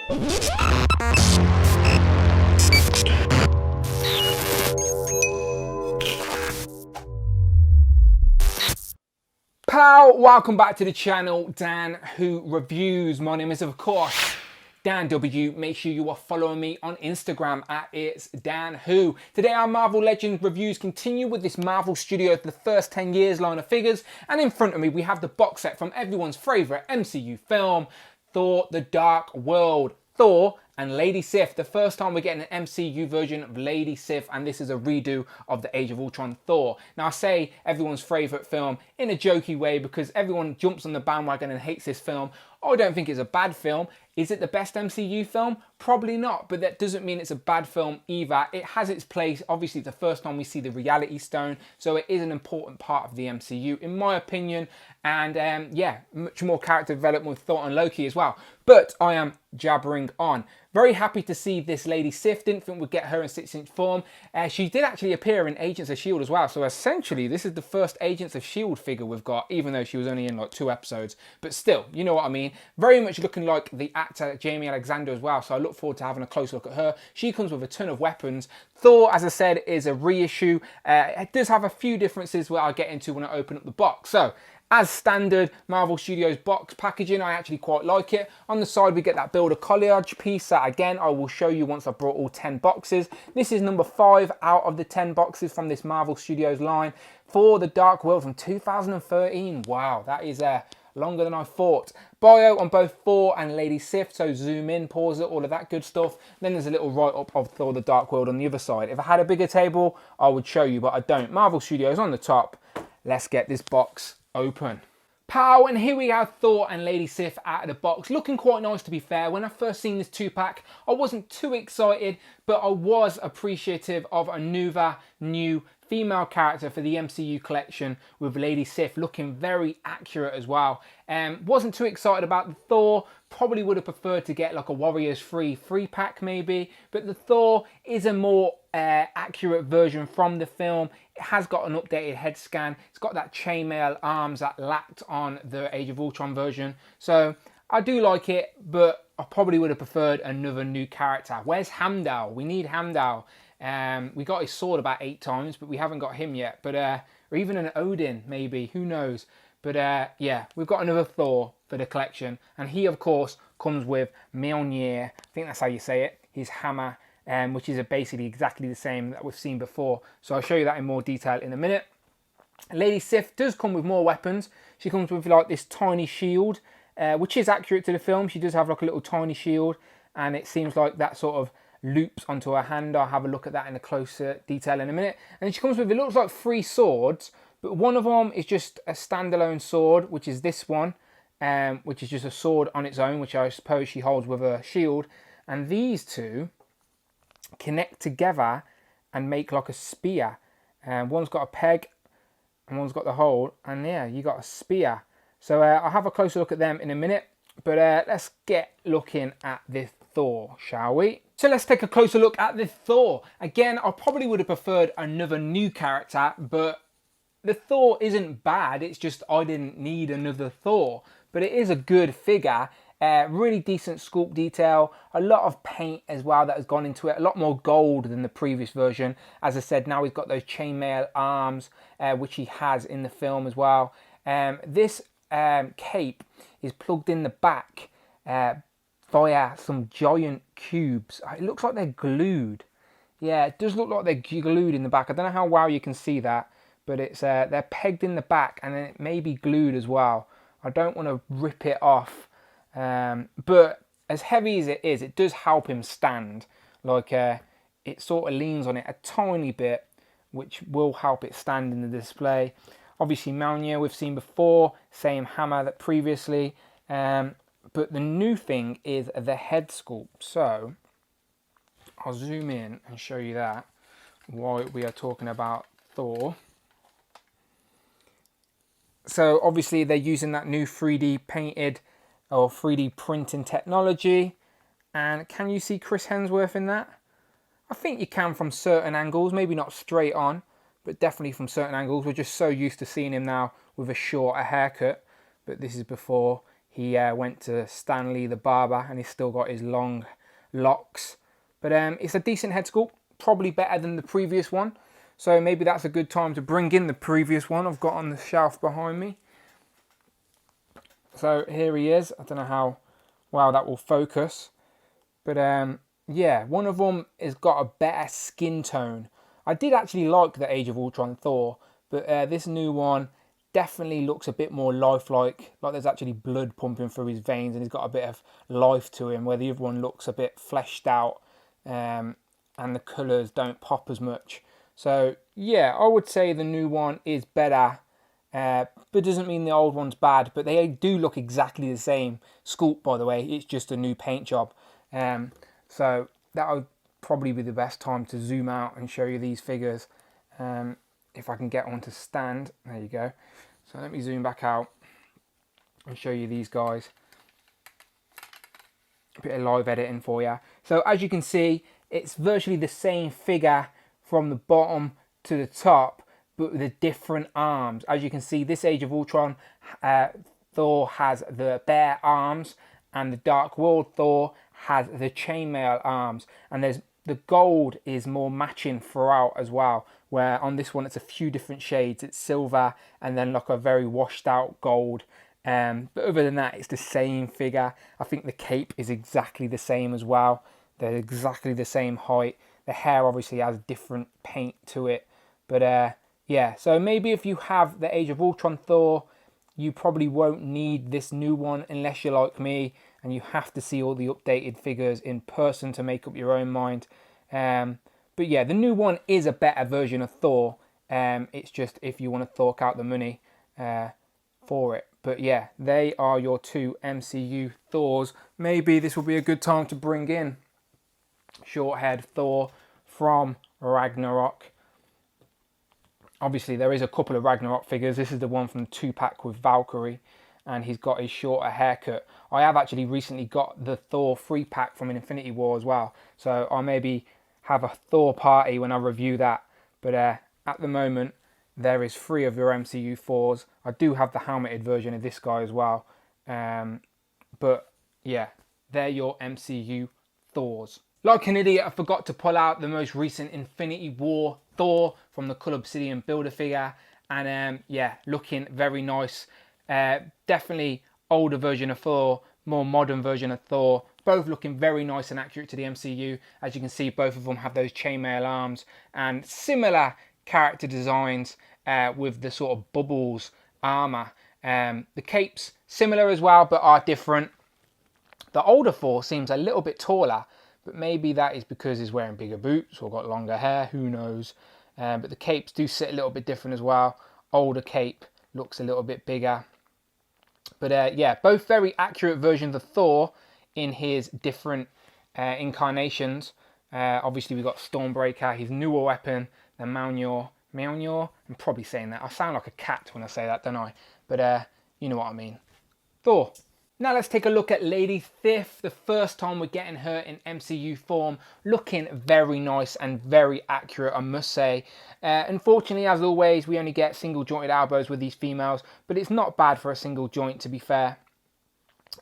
Pow! Welcome back to the channel, Dan Who Reviews. My name is, of course, Dan W. Make sure you are following me on Instagram at It's Dan Who. Today our Marvel Legends reviews continue with this Marvel Studios The First 10 Years line of figures, and in front of me we have the box set from everyone's favourite MCU film, Thor: The Dark World. Thor and Lady Sif, the first time we're getting an MCU version of Lady Sif, and this is a redo of the Age of Ultron Thor. Now I say everyone's favourite film in a jokey way because everyone jumps on the bandwagon and hates this film. I don't think it's a bad film. Is it the best MCU film? Probably not, but that doesn't mean it's a bad film either. It has its place. Obviously, it's the first time we see the Reality Stone, so it is an important part of the MCU, in my opinion. And yeah, much more character development with Thor and Loki as well. But I am jabbering on. Very happy to see this Lady Sif. Didn't think we'd get her in 6-inch form. She did actually appear in Agents of S.H.I.E.L.D. as well. So essentially, this is the first Agents of S.H.I.E.L.D. figure we've got, even though she was only in like 2 episodes. But still, you know what I mean. Very much looking like the actor Jamie Alexander as well. So I look forward to having a close look at her. She comes with a ton of weapons. Thor, as I said, is a reissue. It does have a few differences where I'll get into when I open up the box. So, as standard Marvel Studios box packaging, I actually quite like it. On the side, we get that Builder Collage piece that, again, I will show you once I've brought all 10 boxes. This is number 5 out of the 10 boxes from this Marvel Studios line for The Dark World from 2013. Wow, that is longer than I thought. Bio on both Thor and Lady Sif, so zoom in, pause it, all of that good stuff. Then there's a little write-up of Thor: The Dark World on the other side. If I had a bigger table, I would show you, but I don't. Marvel Studios on the top. Let's get this box open. Pow, and here we have Thor and Lady Sif out of the box. Looking quite nice, to be fair. When I first seen this 2-pack, I wasn't too excited, but I was appreciative of another new female character for the MCU collection, with Lady Sif looking very accurate as well. Wasn't too excited about the Thor. Probably would have preferred to get like a Warriors 3-pack maybe, but the Thor is a more accurate version from the film. It has got an updated head scan. It's got that chainmail arms that lacked on the Age of Ultron version. So I do like it, but I probably would have preferred another new character. Where's Heimdall? We need Heimdall. We got his sword about 8 times, but we haven't got him yet. But or even an Odin, maybe. Who knows? But yeah, we've got another Thor for the collection. And he, of course, comes with Mjolnir. I think that's how you say it. His hammer, which is basically exactly the same that we've seen before. So I'll show you that in more detail in a minute. Lady Sif does come with more weapons. She comes with like this tiny shield, which is accurate to the film. She does have like a little tiny shield. And it seems like that sort of loops onto her hand. I'll have a look at that in a closer detail in a minute. And she comes with, it looks like 3 swords, but one of them is just a standalone sword, which is this one, which is just a sword on its own, which I suppose she holds with a shield. And these two connect together and make like a spear. One's got a peg and one's got the hole, and yeah, you got a spear. So I'll have a closer look at them in a minute, but let's get looking at this Thor, shall we? So let's take a closer look at this Thor. Again, I probably would have preferred another new character, but the Thor isn't bad. It's just I didn't need another Thor. But it is a good figure. Really decent sculpt detail. A lot of paint as well that has gone into it. A lot more gold than the previous version. As I said, now he's got those chainmail arms, which he has in the film as well. This cape is plugged in the back via some giant cubes. It looks like they're glued. Yeah, it does look like they're glued in the back. I don't know how well you can see that, but it's they're pegged in the back, and then it may be glued as well. I don't want to rip it off, but as heavy as it is, it does help him stand. Like it sort of leans on it a tiny bit, which will help it stand in the display. Obviously Mjolnir we've seen before, same hammer that previously, but the new thing is the head sculpt. So I'll zoom in and show you that while we are talking about Thor. So obviously they're using that new 3D painted or 3D printing technology. And can you see Chris Hemsworth in that? I think you can from certain angles, maybe not straight on, but definitely from certain angles. We're just so used to seeing him now with a shorter haircut. But this is before he went to Stanley the barber and he's still got his long locks. But it's a decent head sculpt, probably better than the previous one. So maybe that's a good time to bring in the previous one I've got on the shelf behind me. So here he is. I don't know how well that will focus. But yeah, one of them has got a better skin tone. I did actually like the Age of Ultron Thor, but this new one definitely looks a bit more lifelike, like there's actually blood pumping through his veins and he's got a bit of life to him, where the other one looks a bit fleshed out and the colours don't pop as much. So yeah, I would say the new one is better, but doesn't mean the old one's bad, but they do look exactly the same sculpt, by the way. It's just a new paint job. So that would probably be the best time to zoom out and show you these figures. If I can get one to stand, there you go. So let me zoom back out and show you these guys. A bit of live editing for you. So as you can see, it's virtually the same figure from the bottom to the top, but with the different arms. As you can see, this Age of Ultron Thor has the bare arms, and the Dark World Thor has the chainmail arms, and the gold is more matching throughout as well, where on this one it's a few different shades. It's silver and then like a very washed out gold. But other than that, it's the same figure. I think the cape is exactly the same as well. They're exactly the same height. The hair obviously has different paint to it. But yeah, so maybe if you have the Age of Ultron Thor, you probably won't need this new one unless you're like me and you have to see all the updated figures in person to make up your own mind. But yeah, the new one is a better version of Thor. It's just if you want to fork out the money for it. But yeah, they are your two MCU Thors. Maybe this will be a good time to bring in short-haired Thor from Ragnarok. Obviously, there is a couple of Ragnarok figures. This is the one from the 2-pack with Valkyrie, and he's got his shorter haircut. I have actually recently got the Thor 3-pack from Infinity War as well, so I'll maybe have a Thor party when I review that. But at the moment, there is 3 of your MCU Thors. I do have the helmeted version of this guy as well. But yeah, they're your MCU Thors. Like an idiot, I forgot to pull out the most recent Infinity War Thor from the Cull Obsidian Build-A-Figure. And yeah, looking very nice. Definitely older version of Thor, more modern version of Thor. Both looking very nice and accurate to the MCU. As you can see, both of them have those chainmail arms and similar character designs with the sort of bubbles armor. The capes similar as well, but are different. The older Thor seems a little bit taller, but maybe that is because he's wearing bigger boots or got longer hair, who knows. But the capes do sit a little bit different as well. Older cape looks a little bit bigger. But yeah, both very accurate versions of Thor in his different incarnations. Obviously we've got Stormbreaker, his newer weapon, the Mjolnir. I'm probably saying that. I sound like a cat when I say that, don't I? But you know what I mean. Thor. Now let's take a look at Lady Sif. The first time we're getting her in MCU form. Looking very nice and very accurate, I must say. Unfortunately, as always, we only get single jointed elbows with these females. But it's not bad for a single joint, to be fair.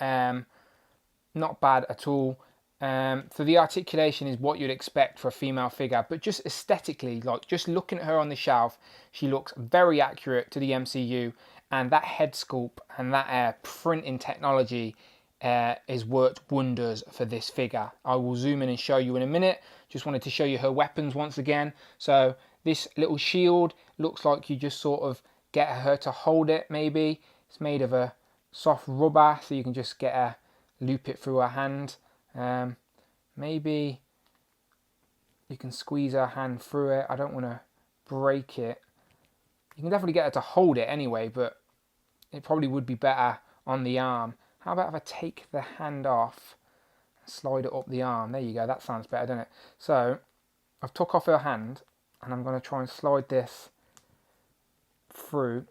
Not bad at all. So the articulation is what you'd expect for a female figure. But just aesthetically, like just looking at her on the shelf, she looks very accurate to the MCU. And that head sculpt and that printing technology has worked wonders for this figure. I will zoom in and show you in a minute. Just wanted to show you her weapons once again. So this little shield looks like you just sort of get her to hold it maybe. It's made of a soft rubber, so you can just get her, loop it through her hand. Maybe you can squeeze her hand through it. I don't want to break it. You can definitely get her to hold it anyway, but it probably would be better on the arm. How about if I take the hand off and slide it up the arm? There you go, that sounds better, doesn't it? So I've took off her hand and I'm going to try and slide this through.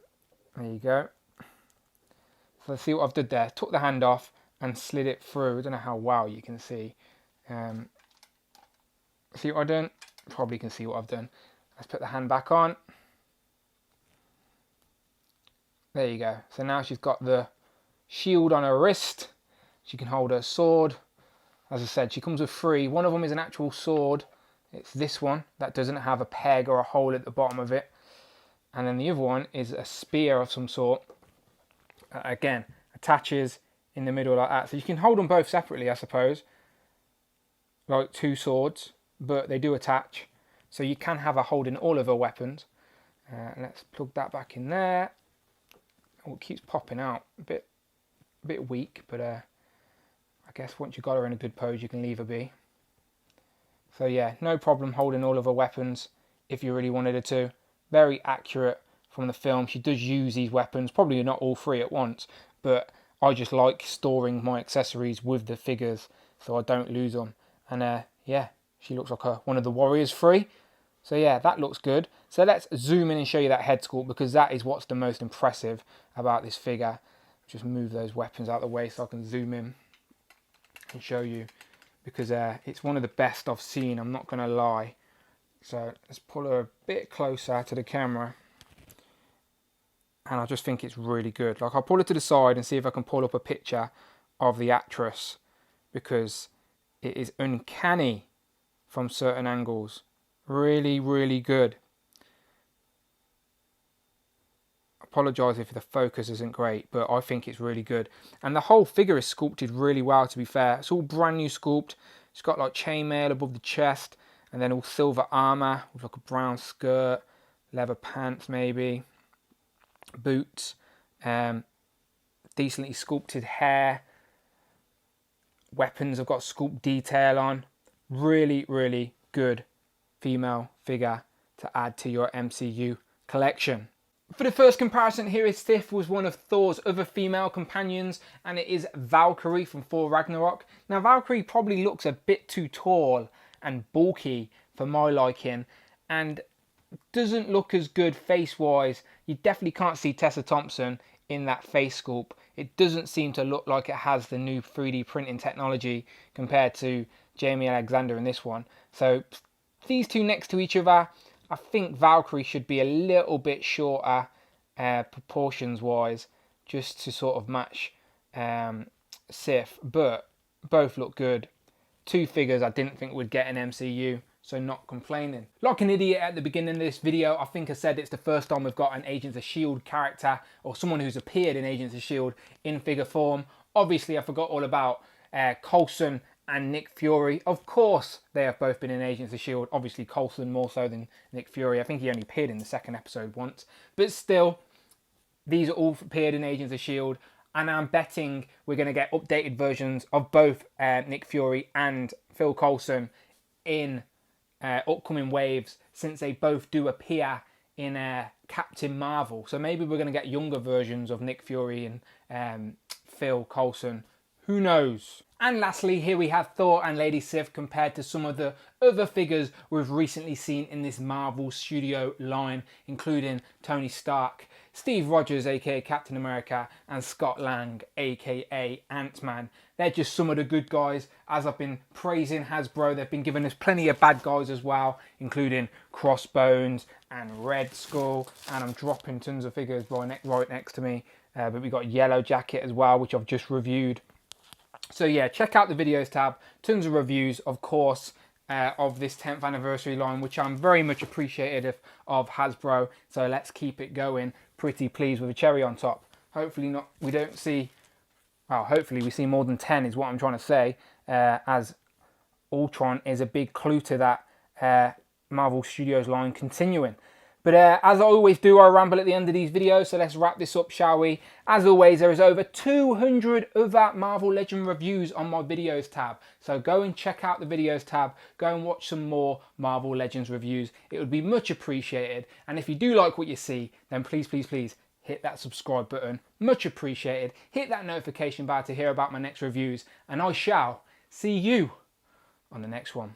There you go. So let's see what I've done there. Took the hand off and slid it through. I don't know how well you can see. See what I've done? Probably can see what I've done. Let's put the hand back on. There you go. So now she's got the shield on her wrist. She can hold her sword. As I said, she comes with 3. One of them is an actual sword. It's this one that doesn't have a peg or a hole at the bottom of it. And then the other one is a spear of some sort. Again, attaches in the middle like that. So you can hold them both separately, I suppose. Like 2 swords, but they do attach. So you can have her holding all of her weapons. Let's plug that back in there. Oh, it keeps popping out. A bit weak, but I guess once you've got her in a good pose, you can leave her be. So yeah, no problem holding all of her weapons if you really wanted her to. Very accurate from the film. She does use these weapons, probably not all 3 at once, but I just like storing my accessories with the figures so I don't lose them. And yeah, she looks like one of the Warriors 3. So yeah, that looks good. So let's zoom in and show you that head sculpt, because that is what's the most impressive about this figure. Just move those weapons out of the way so I can zoom in and show you, because it's one of the best I've seen, I'm not going to lie. So let's pull her a bit closer to the camera. And I just think it's really good. Like, I'll pull it to the side and see if I can pull up a picture of the actress, because it is uncanny from certain angles. Really, really good. Apologise if the focus isn't great, but I think it's really good. And the whole figure is sculpted really well, to be fair. It's all brand new sculpt. It's got like chainmail above the chest, and then all silver armour with like a brown skirt, leather pants maybe, boots, decently sculpted hair. Weapons have got sculpt detail on. Really, really good female figure to add to your MCU collection. For the first comparison, here is Sif was one of Thor's other female companions, and it is Valkyrie from Thor Ragnarok. Now Valkyrie probably looks a bit too tall and bulky for my liking, and doesn't look as good face-wise. You definitely can't see Tessa Thompson in that face sculpt. It doesn't seem to look like it has the new 3D printing technology compared to Jamie Alexander in this one. So these two next to each other, I think Valkyrie should be a little bit shorter proportions-wise, just to sort of match Sif, but both look good. 2 figures I didn't think would get an MCU, so not complaining. Like an idiot at the beginning of this video, I think I said it's the first time we've got an Agents of S.H.I.E.L.D. character, or someone who's appeared in Agents of S.H.I.E.L.D. in figure form. Obviously, I forgot all about Coulson and Nick Fury. Of course, they have both been in Agents of S.H.I.E.L.D. Obviously, Coulson more so than Nick Fury. I think he only appeared in the 2nd episode once. But still, these are all appeared in Agents of S.H.I.E.L.D. And I'm betting we're going to get updated versions of both Nick Fury and Phil Coulson in upcoming waves, since they both do appear in Captain Marvel. So maybe we're going to get younger versions of Nick Fury and Phil Coulson. Who knows? And lastly, here we have Thor and Lady Sif compared to some of the other figures we've recently seen in this Marvel Studio line, including Tony Stark, Steve Rogers aka Captain America, and Scott Lang aka Ant-Man. They're just some of the good guys. As I've been praising Hasbro, they've been giving us plenty of bad guys as well, including Crossbones and Red Skull, and I'm dropping tons of figures right next to me. But we got Yellow Jacket as well, which I've just reviewed. So yeah, check out the videos tab. Tons of reviews, of course, of this 10th anniversary line, which I'm very much appreciative of Hasbro. So let's keep it going. Pretty pleased with a cherry on top. Hopefully hopefully we see more than 10 is what I'm trying to say, as Ultron is a big clue to that Marvel Studios line continuing. But as I always do, I ramble at the end of these videos, so let's wrap this up, shall we? As always, there is over 200 other Marvel Legend reviews on my videos tab. So go and check out the videos tab, go and watch some more Marvel Legends reviews. It would be much appreciated. And if you do like what you see, then please, please, please hit that subscribe button. Much appreciated. Hit that notification bell to hear about my next reviews. And I shall see you on the next one.